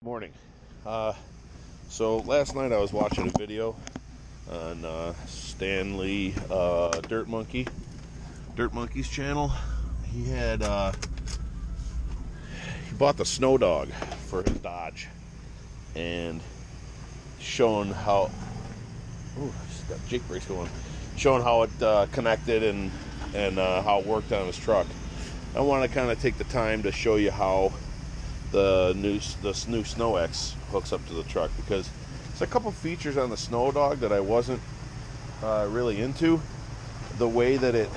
Morning. So last night I was watching a video on Stanley Dirt Monkey's channel. He bought the Snow Dog for his Dodge and showing how just got jake brakes going, showing how it connected and how it worked on his truck. I want to kind of take the time to show you how the new SnowEx hooks up to the truck, because there's a couple features on the Snow Dog that I wasn't really into. The way that it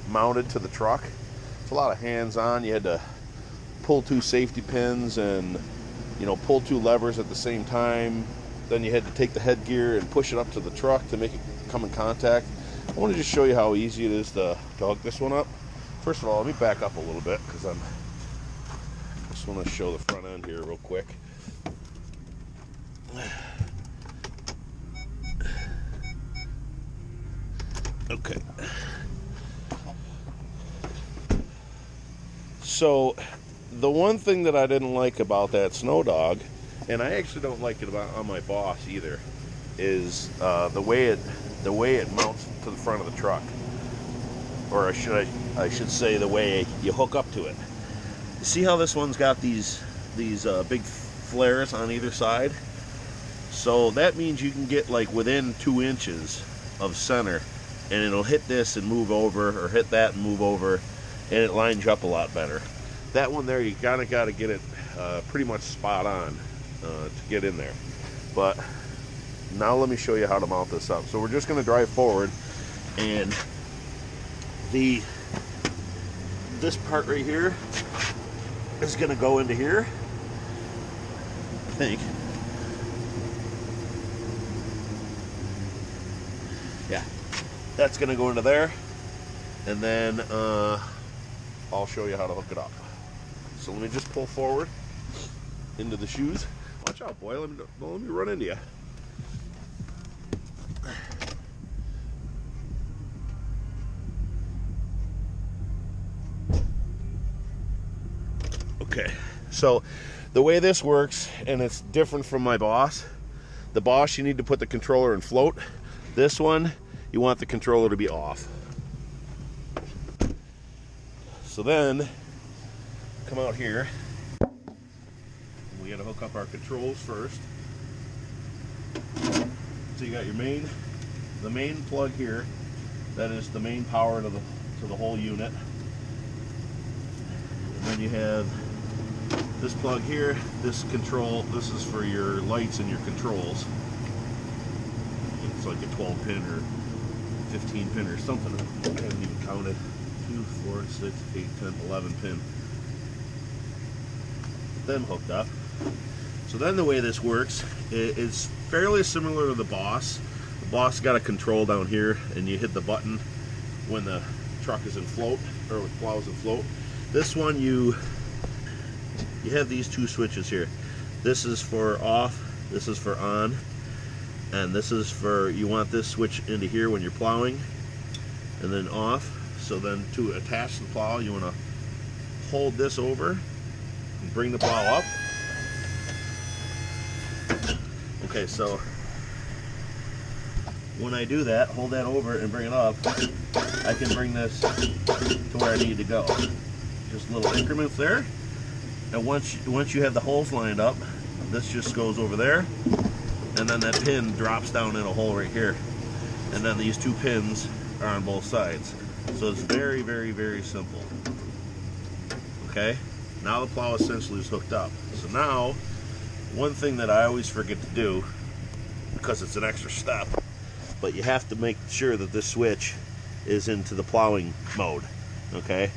mounted to the truck, it's a lot of hands-on. You had to pull two safety pins and pull two levers at the same time. Then you had to take the headgear and push it up to the truck to make it come in contact. I want to just show you how easy it is to hook this one up. First of all, let me back up a little bit because I just want to show the front end here real quick. Okay. So the one thing that I didn't like about that Snow Dog, and I actually don't like it on my Boss either, is the way it mounts to the front of the truck, or I should say the way you hook up to it. You see how this one's got these big flares on either side? So that means you can get like within 2 inches of center, and it'll hit this and move over, or hit that and move over, and it lines you up a lot better. That one there, you got to get it pretty much spot on to get in there. But now let me show you how to mount this up. So we're just going to drive forward, and this part right here is going to go into here, I think. Yeah, that's going to go into there, and then I'll show you how to hook it up. So let me just pull forward into the shoes. Watch out, boy. Don't let me run into you. Okay, so the way this works, and it's different from my Boss. The Boss, you need to put the controller in float. This one, you want the controller to be off. So then, come out here. We got to hook up our controls first. So you got your the main plug here. That is the main power to the whole unit. And then you have this plug here. This is for your lights and your controls. It's like a 12 pin or 15 pin or something. I haven't even counted. 2, 4, 6, 8, 10, 11 pin. Them hooked up. So then the way this works is fairly similar to the Boss. The Boss got a control down here, and you hit the button when the truck is in float, or with plows in float. This one, you have these two switches here. This is for off, this is for on, and this is for, you want this switch into here when you're plowing, and then off. So then to attach the plow, you want to hold this over and bring the plow up. Okay, so when I do that, hold that over and bring it up, I can bring this to where I need to go. Just little increments there. And once you have the holes lined up, this just goes over there, and then that pin drops down in a hole right here. And then these two pins are on both sides. So it's very, very, very simple. Okay, now the plow essentially is hooked up. So now, one thing that I always forget to do, because it's an extra step, but you have to make sure that this switch is into the plowing mode. Okay,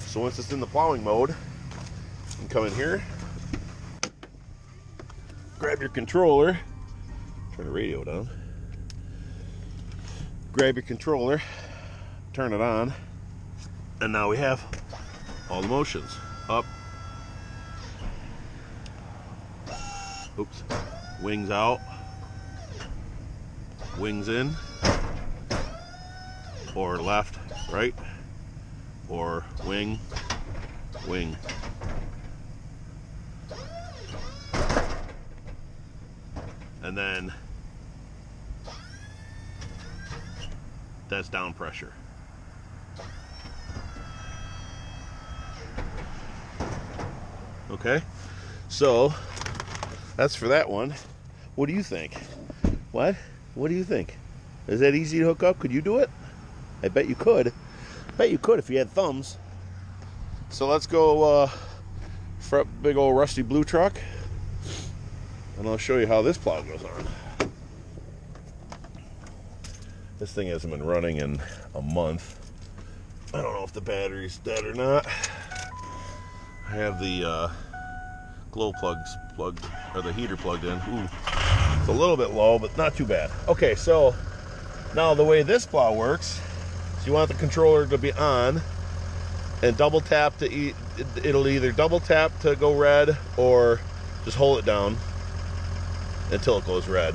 so once it's in the plowing mode, you can come in here, grab your controller, turn the radio down, grab your controller, turn it on, and now we have all the motions. Up, oops, wings out, wings in, or left, right, or wing, wing. and then that's down pressure. Okay, so that's for that one. What do you think? What do you think? Is that easy to hook up? Could you do it? I bet you could. I bet you could if you had thumbs. So let's go for a big old rusty blue truck, and I'll show you how this plow goes on. This thing hasn't been running in a month. I don't know if the battery's dead or not. I have the glow plugs plugged, or the heater plugged in. Ooh, it's a little bit low, but not too bad. Okay, so now the way this plow works is you want the controller to be on and double tap to it'll either double tap to go red or just hold it down until it goes red.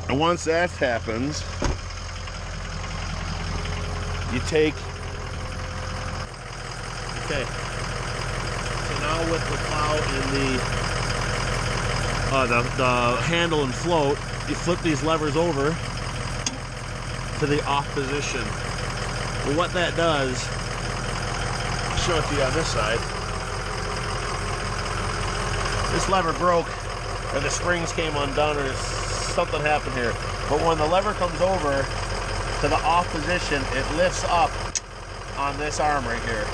And once that happens, you take, okay, so now with the plow and the handle and float, you flip these levers over to the off position. Well, what that does, I'll show it to you on this side. This lever broke, or the springs came undone, or something happened here. But when the lever comes over to the off position, it lifts up on this arm right here,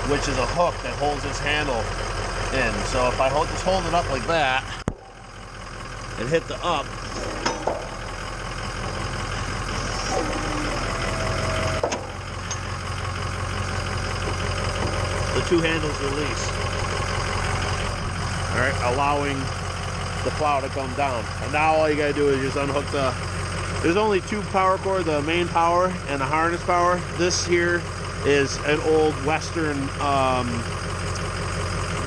which is a hook that holds this handle in. So if I just hold it up like that and hit the up, the two handles release. All right, allowing the plow to come down. And now all you gotta do is just unhook there's only two power cords, the main power and the harness power. This here is an old Western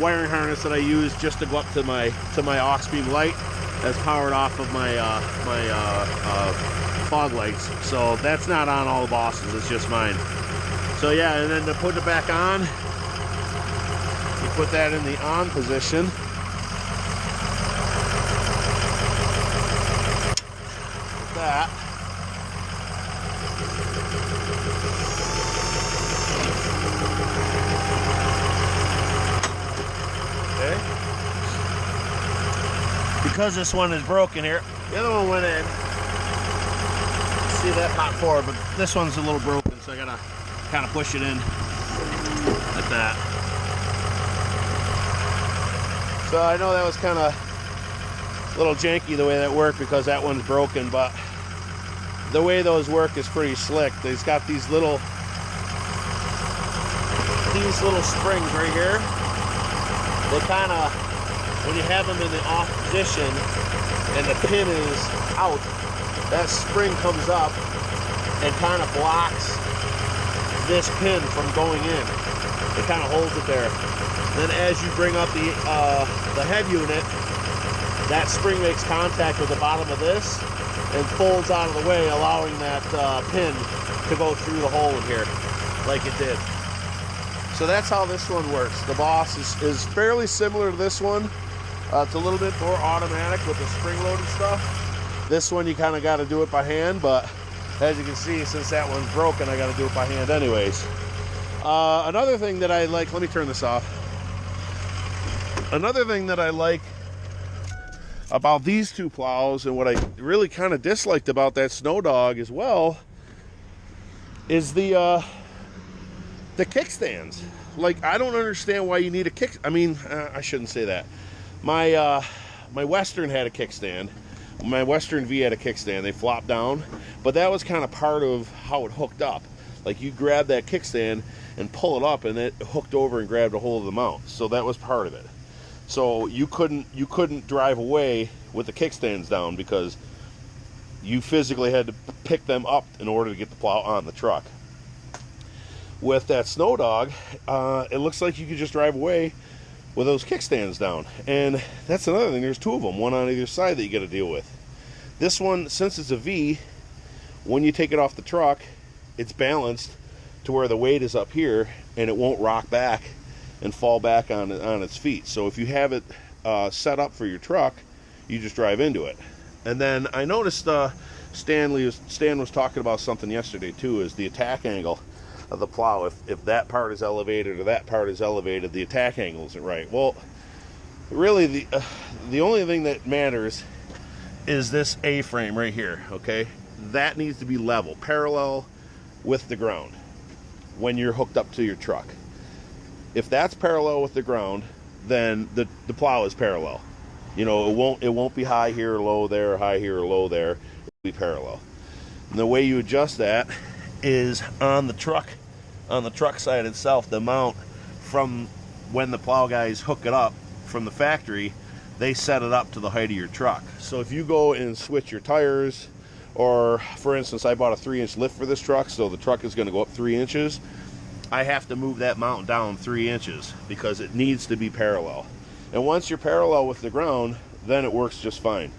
wiring harness that I use just to go up to my aux beam light that's powered off of my fog lights. So that's not on all the bosses, it's just mine. So yeah, and then to put it back on, you put that in the on position. That. Okay. Because this one is broken here, the other one went in. See that pop forward, but this one's a little broken, so I gotta kind of push it in like that. So I know that was kind of a little janky the way that worked because that one's broken, but the way those work is pretty slick. They've got these little springs right here. They kind of, when you have them in the off position and the pin is out, that spring comes up and kind of blocks this pin from going in. It kind of holds it there. Then as you bring up the head unit, that spring makes contact with the bottom of this and folds out of the way, allowing that pin to go through the hole in here like it did. So that's how this one works. The Boss is fairly similar to this one. It's a little bit more automatic with the spring loaded stuff. This one you kind of got to do it by hand, but as you can see, since that one's broken, I got to do it by hand anyways. Another thing that I like, let me turn this off. Another thing that I like about these two plows, and what I really kind of disliked about that Snow Dog as well, is the kickstands. Like, I don't understand why you need a kick. I mean, I shouldn't say that. My Western had a kickstand. My Western V had a kickstand. They flopped down, but that was kind of part of how it hooked up. Like, you grab that kickstand and pull it up, and it hooked over and grabbed a hold of the mount. So that was part of it. So you couldn't drive away with the kickstands down because you physically had to pick them up in order to get the plow on the truck. With that Snow Dog, it looks like you could just drive away with those kickstands down. And that's another thing. There's two of them, one on either side that you got to deal with. This one, since it's a V, when you take it off the truck, it's balanced to where the weight is up here and it won't rock back and fall back on its feet. So if you have it set up for your truck, you just drive into it. And then I noticed Stan was talking about something yesterday too, is the attack angle of the plow. If that part is elevated or that part is elevated, the attack angle isn't right. Well, really the only thing that matters is this A-frame right here, okay? That needs to be level, parallel with the ground when you're hooked up to your truck. If that's parallel with the ground, then the plow is parallel. You know, it won't be high here or low there, or high here or low there. It'll be parallel. And the way you adjust that is on the truck side itself, the mount from when the plow guys hook it up from the factory, they set it up to the height of your truck. So if you go and switch your tires, or for instance, I bought a 3-inch lift for this truck, so the truck is going to go up 3 inches. I have to move that mount down 3 inches because it needs to be parallel. And once you're parallel with the ground, then it works just fine.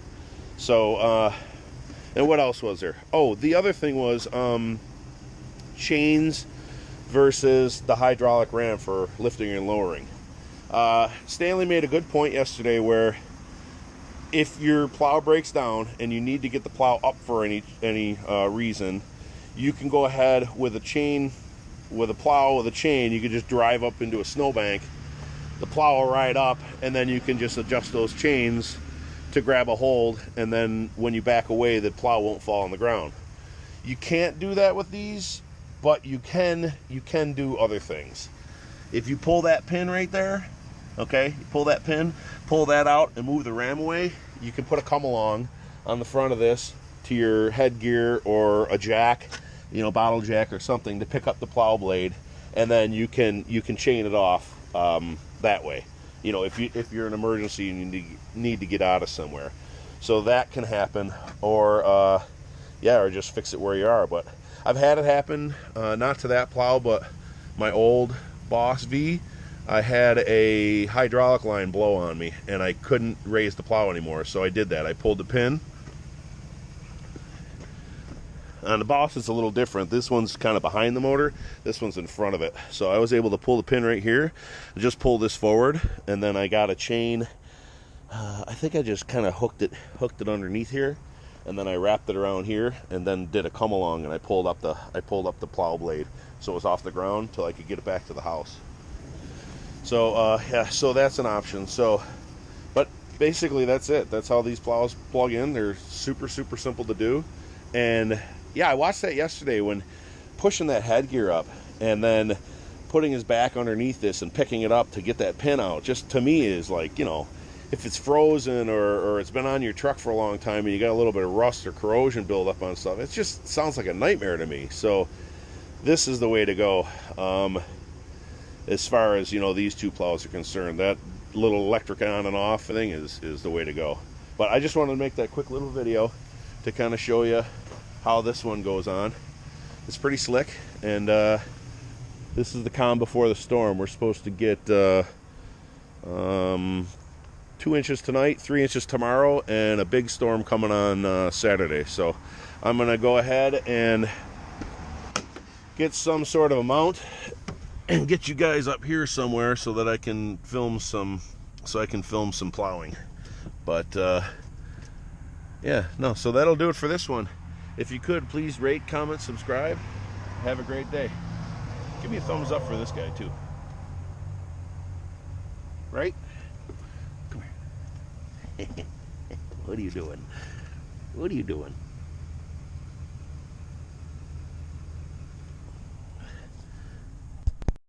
So, and what else was there? Oh, the other thing was chains versus the hydraulic ram for lifting and lowering. Stanley made a good point yesterday where if your plow breaks down and you need to get the plow up for any reason, you can go ahead with a chain, with a plow with a chain. You can just drive up into a snowbank, the plow will ride up, and then you can just adjust those chains to grab a hold, and then when you back away, the plow won't fall on the ground. You can't do that with these, but you can do other things. If you pull that pin right there, okay, you pull that pin, pull that out and move the ram away, you can put a come along on the front of this to your headgear or a jack, you know, bottle jack or something to pick up the plow blade, and then you can chain it off that way. You know, if you're in an emergency and you need to get out of somewhere. So that can happen, or or just fix it where you are. But I've had it happen, not to that plow, but my old Boss V, I had a hydraulic line blow on me and I couldn't raise the plow anymore, so I did that. I pulled the pin. On the Boss, it's a little different. This one's kind of behind the motor, this one's in front of it. So I was able to pull the pin right here, just pull this forward, and then I got a chain. I think I just kind of hooked it underneath here, and then I wrapped it around here, and then did a come along, and I pulled up the plow blade so it was off the ground till I could get it back to the house. So yeah, so that's an option. So, but basically that's it. That's how these plows plug in. They're super simple to do. And yeah, I watched that yesterday when pushing that headgear up and then putting his back underneath this and picking it up to get that pin out. Just to me is like, you know, if it's frozen or it's been on your truck for a long time and you got a little bit of rust or corrosion build up on stuff, it just sounds like a nightmare to me. So this is the way to go. As far as, you know, these two plows are concerned, that little electric on and off thing is the way to go. But I just wanted to make that quick little video to kind of show you how this one goes on. It's pretty slick, and this is the calm before the storm. We're supposed to get 2 inches tonight, 3 inches tomorrow, and a big storm coming on Saturday. So I'm gonna go ahead and get some sort of a mount and get you guys up here somewhere so that I can film some plowing. But yeah, no, so that'll do it for this one. If you could, please rate, comment, subscribe. Have a great day. Give me a thumbs up for this guy too. Right? Come here. What are you doing? What are you doing?